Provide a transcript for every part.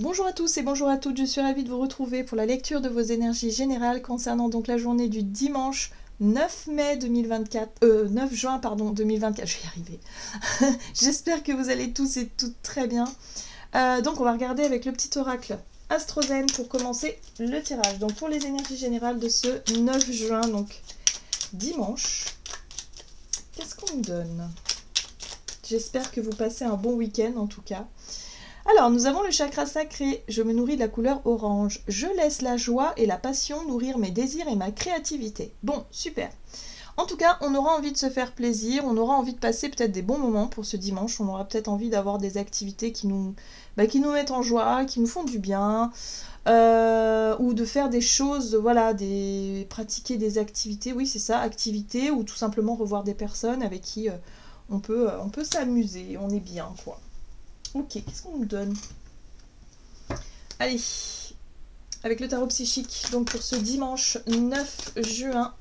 Bonjour à tous et bonjour à toutes, je suis ravie de vous retrouver pour la lecture de vos énergies générales concernant donc la journée du dimanche 9 mai 2024, 9 juin pardon 2024, je vais y arriver. J'espère que vous allez tous et toutes très bien. Donc on va regarder avec le petit oracle Astrozen pour commencer le tirage. Donc pour les énergies générales de ce 9 juin, donc dimanche, qu'est-ce qu'on nous donne? J'espère que vous passez un bon week-end en tout cas. Alors, nous avons le chakra sacré. Je me nourris de la couleur orange. Je laisse la joie et la passion nourrir mes désirs et ma créativité. Bon, super. En tout cas, on aura envie de se faire plaisir, on aura envie de passer peut-être des bons moments pour ce dimanche. On aura peut-être envie d'avoir des activités qui nous mettent en joie, qui nous font du bien. Ou de faire des choses, voilà, pratiquer des activités, oui c'est ça, activités, ou tout simplement revoir des personnes avec qui on peut s'amuser, on est bien quoi. Ok, qu'est-ce qu'on nous donne? Allez, avec le tarot psychique, donc pour ce dimanche 9 juin.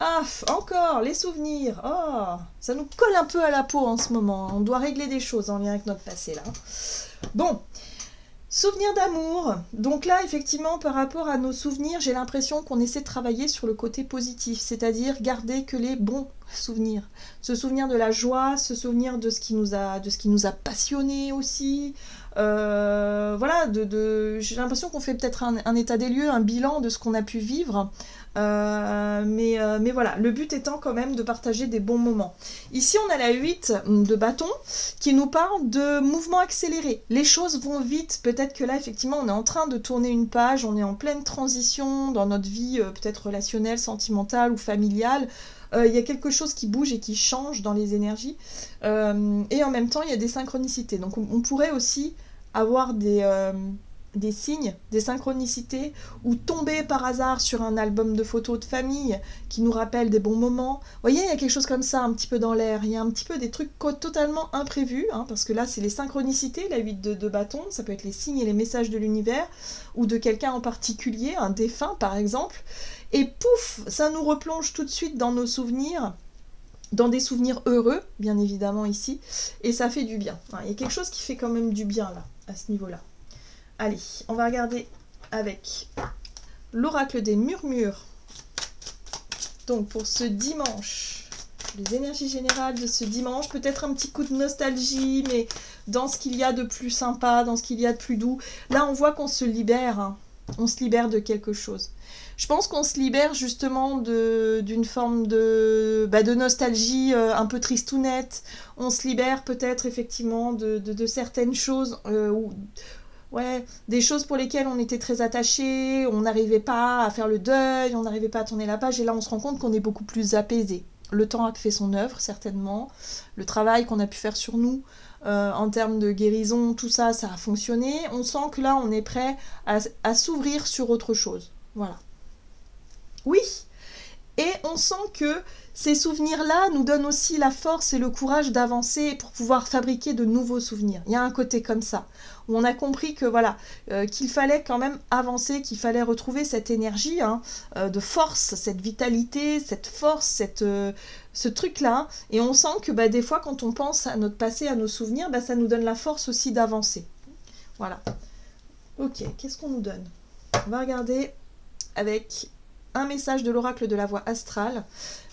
Ah, encore, les souvenirs. Oh, ça nous colle un peu à la peau en ce moment. On doit régler des choses en lien avec notre passé, là. Bon, souvenirs d'amour. Donc là, effectivement, par rapport à nos souvenirs, j'ai l'impression qu'on essaie de travailler sur le côté positif, c'est-à-dire garder que les bons souvenirs. Se souvenir de la joie, se souvenir de ce qui nous a passionnés aussi. Voilà, j'ai l'impression qu'on fait peut-être un état des lieux, un bilan de ce qu'on a pu vivre. Mais voilà, le but étant quand même de partager des bons moments. Ici, on a la 8 de bâton qui nous parle de mouvement accéléré. Les choses vont vite. Peut-être que là, effectivement, on est en train de tourner une page, on est en pleine transition dans notre vie, peut-être relationnelle, sentimentale ou familiale. Il y a quelque chose qui bouge et qui change dans les énergies. Et en même temps, il y a des synchronicités. Donc, on pourrait aussi avoir des signes, des synchronicités, ou tomber par hasard sur un album de photos de famille qui nous rappelle des bons moments. Vous voyez, il y a quelque chose comme ça un petit peu dans l'air. Il y a un petit peu des trucs totalement imprévus, hein, parce que là, c'est les synchronicités, la 8 de bâton. Ça peut être les signes et les messages de l'univers, ou de quelqu'un en particulier, un défunt par exemple. Et pouf, ça nous replonge tout de suite dans nos souvenirs, dans des souvenirs heureux, bien évidemment ici, et ça fait du bien. Il y a quelque chose qui fait quand même du bien là, à ce niveau-là. Allez, on va regarder avec l'oracle des murmures. Donc pour ce dimanche, les énergies générales de ce dimanche, peut-être un petit coup de nostalgie, mais dans ce qu'il y a de plus sympa, dans ce qu'il y a de plus doux. Là, on voit qu'on se libère, hein. On se libère de quelque chose. Je pense qu'on se libère justement d'une forme de nostalgie un peu tristounette. On se libère peut-être effectivement de certaines choses, ouais, des choses pour lesquelles on était très attachés, on n'arrivait pas à faire le deuil, on n'arrivait pas à tourner la page, et là on se rend compte qu'on est beaucoup plus apaisé. Le temps a fait son œuvre, certainement. Le travail qu'on a pu faire sur nous, en termes de guérison, tout ça, ça a fonctionné. On sent que là, on est prêt à s'ouvrir sur autre chose. Voilà. Oui, et on sent que ces souvenirs-là nous donnent aussi la force et le courage d'avancer pour pouvoir fabriquer de nouveaux souvenirs. Il y a un côté comme ça, où on a compris que voilà, qu'il fallait quand même avancer, qu'il fallait retrouver cette énergie, hein, de force, cette vitalité, cette force, ce truc-là. Et on sent que des fois, quand on pense à notre passé, à nos souvenirs, ça nous donne la force aussi d'avancer. Voilà. Ok, qu'est-ce qu'on nous donne? On va regarder avec un message de l'oracle de la voie astrale.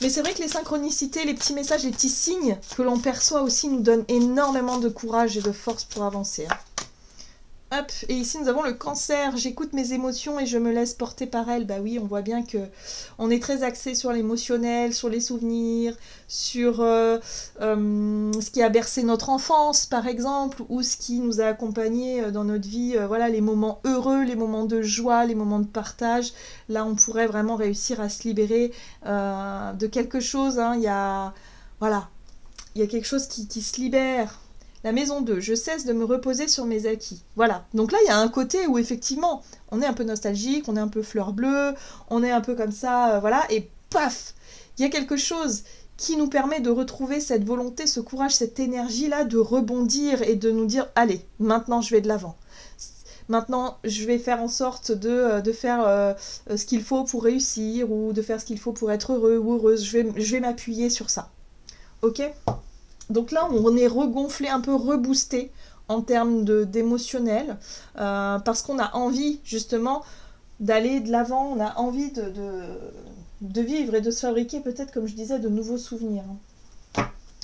Mais c'est vrai que les synchronicités, les petits messages, les petits signes que l'on perçoit aussi nous donnent énormément de courage et de force pour avancer. Hop, et ici nous avons le cancer. J'écoute mes émotions et je me laisse porter par elles. Bah oui, on voit bien que on est très axé sur l'émotionnel, sur les souvenirs, sur ce qui a bercé notre enfance par exemple, ou ce qui nous a accompagnés dans notre vie, voilà, les moments heureux, les moments de joie, les moments de partage. Là on pourrait vraiment réussir à se libérer de quelque chose, hein. Voilà, il y a quelque chose qui se libère. La maison 2, je cesse de me reposer sur mes acquis. Voilà, donc là il y a un côté où effectivement on est un peu nostalgique, on est un peu fleur bleue, on est un peu comme ça, voilà, et paf, il y a quelque chose qui nous permet de retrouver cette volonté, ce courage, cette énergie-là de rebondir et de nous dire « Allez, maintenant je vais de l'avant ». Maintenant, je vais faire en sorte de faire ce qu'il faut pour réussir, ou de faire ce qu'il faut pour être heureux ou heureuse. Je vais m'appuyer sur ça. Ok ? Donc là, on est regonflé, un peu reboosté en termes d'émotionnel, parce qu'on a envie justement d'aller de l'avant, on a envie de vivre et de se fabriquer peut-être, comme je disais, de nouveaux souvenirs.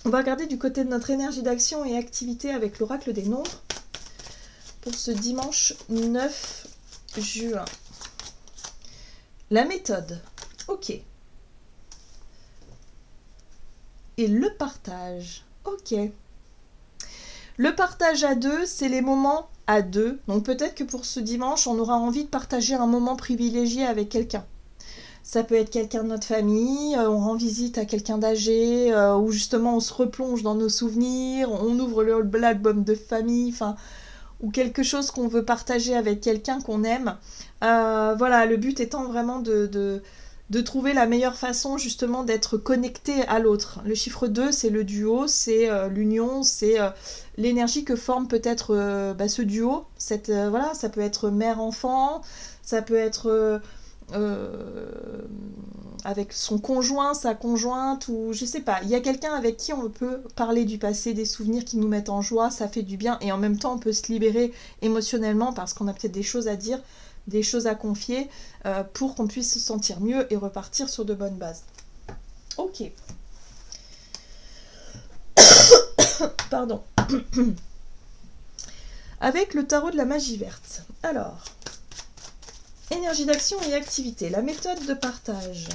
On va regarder du côté de notre énergie d'action et activité avec l'oracle des nombres pour ce dimanche 9 juin. La méthode, ok. Et le partage, ok. Le partage à deux, c'est les moments à deux. Donc peut-être que pour ce dimanche, on aura envie de partager un moment privilégié avec quelqu'un. Ça peut être quelqu'un de notre famille, on rend visite à quelqu'un d'âgé, ou justement on se replonge dans nos souvenirs, on ouvre l'album de famille, enfin, ou quelque chose qu'on veut partager avec quelqu'un qu'on aime. Voilà, le but étant vraiment de trouver la meilleure façon justement d'être connecté à l'autre. Le chiffre 2, c'est le duo, c'est l'union, c'est l'énergie que forme peut-être ce duo. Voilà, ça peut être mère-enfant, ça peut être avec son conjoint, sa conjointe, ou je sais pas. Il y a quelqu'un avec qui on peut parler du passé, des souvenirs qui nous mettent en joie, ça fait du bien, et en même temps on peut se libérer émotionnellement parce qu'on a peut-être des choses à dire, des choses à confier, pour qu'on puisse se sentir mieux et repartir sur de bonnes bases. Ok. Pardon. Avec le tarot de la magie verte. Alors, énergie d'action et activité, la méthode de partage.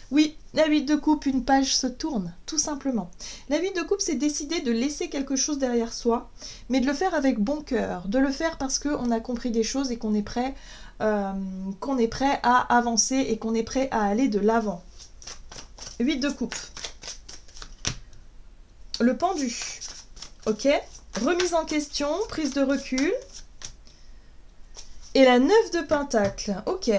Oui, la 8 de coupe, une page se tourne, tout simplement. La 8 de coupe, c'est décider de laisser quelque chose derrière soi, mais de le faire avec bon cœur, de le faire parce qu'on a compris des choses et qu'on est prêt à avancer et qu'on est prêt à aller de l'avant. 8 de coupe. Le pendu. Ok. Remise en question, prise de recul. Et la 9 de pentacle, ok.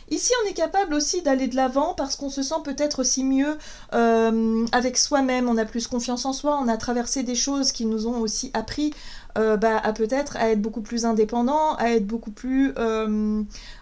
Ici, on est capable aussi d'aller de l'avant parce qu'on se sent peut-être aussi mieux avec soi-même. On a plus confiance en soi, on a traversé des choses qui nous ont aussi appris à peut-être à être beaucoup plus indépendant, à être beaucoup plus...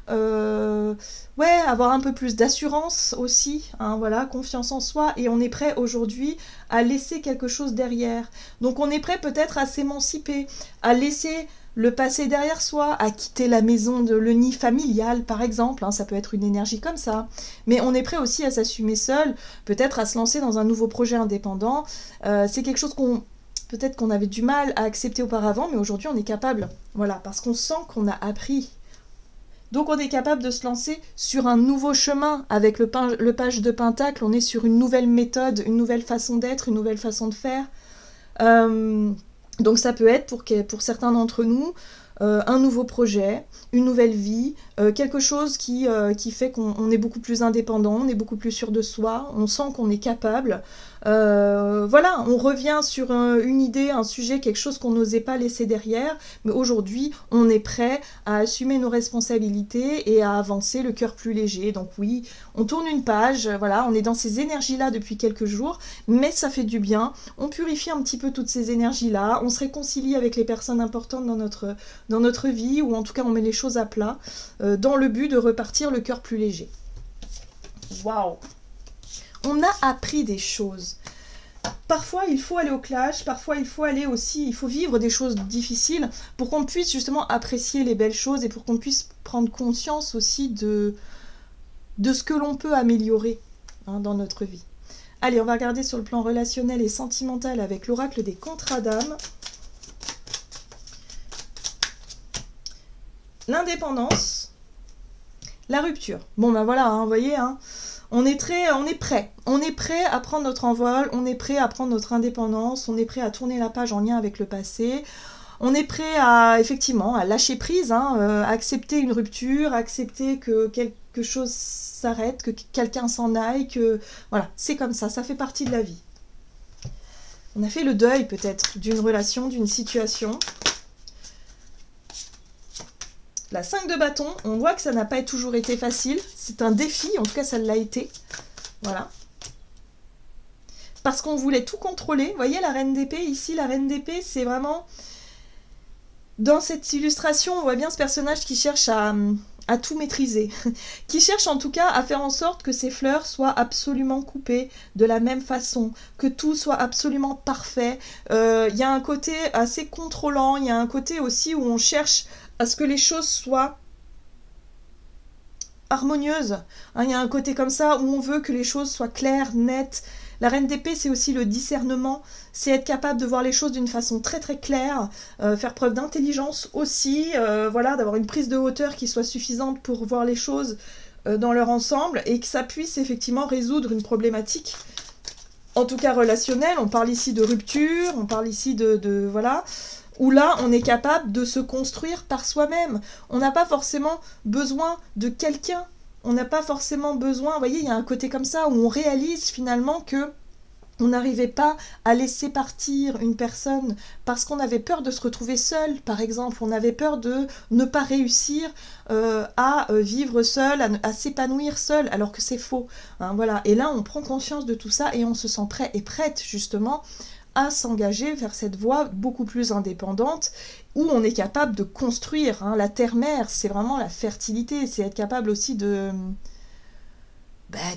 avoir un peu plus d'assurance aussi, hein, voilà, confiance en soi. Et on est prêt aujourd'hui à laisser quelque chose derrière. Donc on est prêt peut-être à s'émanciper, à laisser... le passé derrière soi, à quitter la maison, le nid familial par exemple, hein, ça peut être une énergie comme ça, mais on est prêt aussi à s'assumer seul, peut-être à se lancer dans un nouveau projet indépendant, c'est quelque chose peut-être qu'on avait du mal à accepter auparavant, mais aujourd'hui on est capable, voilà, parce qu'on sent qu'on a appris. Donc on est capable de se lancer sur un nouveau chemin avec le page de pentacle, on est sur une nouvelle méthode, une nouvelle façon d'être, une nouvelle façon de faire. Donc ça peut être pour certains d'entre nous un nouveau projet, une nouvelle vie, quelque chose qui fait qu'on est beaucoup plus indépendant, on est beaucoup plus sûr de soi, on sent qu'on est capable. Voilà, on revient sur une idée, un sujet, quelque chose qu'on n'osait pas laisser derrière, mais aujourd'hui on est prêt à assumer nos responsabilités et à avancer le cœur plus léger. Donc oui, on tourne une page, voilà, on est dans ces énergies-là depuis quelques jours, mais ça fait du bien, on purifie un petit peu toutes ces énergies-là, on se réconcilie avec les personnes importantes dans notre vie, ou en tout cas on met les choses à plat, dans le but de repartir le cœur plus léger. Waouh! On a appris des choses. Parfois, il faut aller au clash, parfois il faut vivre des choses difficiles pour qu'on puisse justement apprécier les belles choses et pour qu'on puisse prendre conscience aussi de ce que l'on peut améliorer, hein, dans notre vie. Allez, on va regarder sur le plan relationnel et sentimental avec l'oracle des contrats d'âme. L'indépendance, la rupture. Bon ben voilà, hein, vous voyez, hein, on est prêt à prendre notre envol, on est prêt à prendre notre indépendance, on est prêt à tourner la page en lien avec le passé, on est prêt à effectivement à lâcher prise, hein, accepter une rupture, accepter que quelque chose s'arrête, que quelqu'un s'en aille, que voilà, c'est comme ça fait partie de la vie. On a fait le deuil peut-être d'une relation, d'une situation. La 5 de bâton, on voit que ça n'a pas toujours été facile. C'est un défi, en tout cas ça l'a été. Voilà. Parce qu'on voulait tout contrôler. Vous voyez la reine d'épée, ici la reine d'épée, c'est vraiment... Dans cette illustration, on voit bien ce personnage qui cherche à à tout maîtriser, qui cherche en tout cas à faire en sorte que ces fleurs soient absolument coupées de la même façon, que tout soit absolument parfait. Il y a un côté assez contrôlant, il y a un côté aussi où on cherche à ce que les choses soient harmonieuses. Hein, il y a un côté comme ça où on veut que les choses soient claires, nettes. La reine d'épée, c'est aussi le discernement, c'est être capable de voir les choses d'une façon très très claire, faire preuve d'intelligence aussi, voilà, d'avoir une prise de hauteur qui soit suffisante pour voir les choses dans leur ensemble et que ça puisse effectivement résoudre une problématique, en tout cas relationnelle. On parle ici de rupture, on parle ici de voilà, où là on est capable de se construire par soi-même. On n'a pas forcément besoin de quelqu'un. On n'a pas forcément besoin, vous voyez, il y a un côté comme ça où on réalise finalement que on n'arrivait pas à laisser partir une personne parce qu'on avait peur de se retrouver seul, par exemple. On avait peur de ne pas réussir à vivre seul, à s'épanouir seul, alors que c'est faux. Hein, voilà. Et là, on prend conscience de tout ça et on se sent prêt et prête justement à s'engager vers cette voie beaucoup plus indépendante où on est capable de construire. Hein. La terre-mère, c'est vraiment la fertilité, c'est être capable aussi de...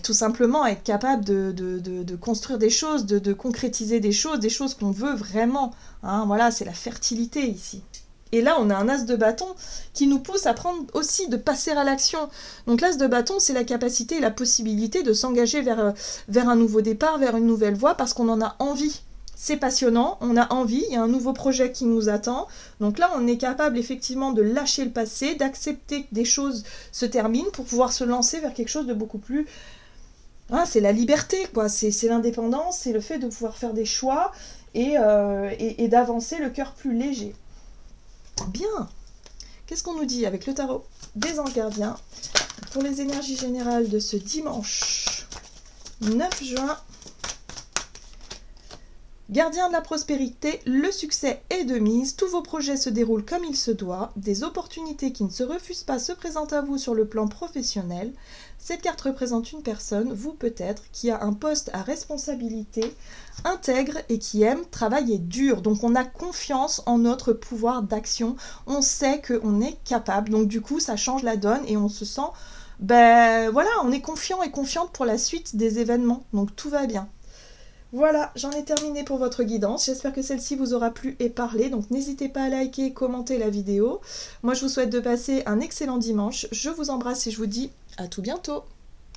tout simplement être capable de construire des choses, de concrétiser des choses qu'on veut vraiment. Hein. Voilà, c'est la fertilité ici. Et là, on a un as de bâton qui nous pousse à prendre aussi de passer à l'action. Donc l'as de bâton, c'est la capacité et la possibilité de s'engager vers un nouveau départ, vers une nouvelle voie, parce qu'on en a envie. C'est passionnant, on a envie, il y a un nouveau projet qui nous attend. Donc là, on est capable effectivement de lâcher le passé, d'accepter que des choses se terminent pour pouvoir se lancer vers quelque chose de beaucoup plus... Ah, c'est la liberté, quoi. C'est l'indépendance, c'est le fait de pouvoir faire des choix et d'avancer le cœur plus léger. Bien. Qu'est-ce qu'on nous dit avec le tarot des anges gardiens pour les énergies générales de ce dimanche 9 juin? Gardien de la prospérité, le succès est de mise, tous vos projets se déroulent comme il se doit, des opportunités qui ne se refusent pas se présentent à vous sur le plan professionnel. Cette carte représente une personne, vous peut-être, qui a un poste à responsabilité, intègre et qui aime travailler dur. Donc on a confiance en notre pouvoir d'action, on sait qu'on est capable, donc du coup ça change la donne et on se sent, voilà, on est confiant et confiante pour la suite des événements, donc tout va bien. Voilà, j'en ai terminé pour votre guidance. J'espère que celle-ci vous aura plu et parlé. Donc n'hésitez pas à liker, commenter la vidéo. Moi, je vous souhaite de passer un excellent dimanche. Je vous embrasse et je vous dis à tout bientôt.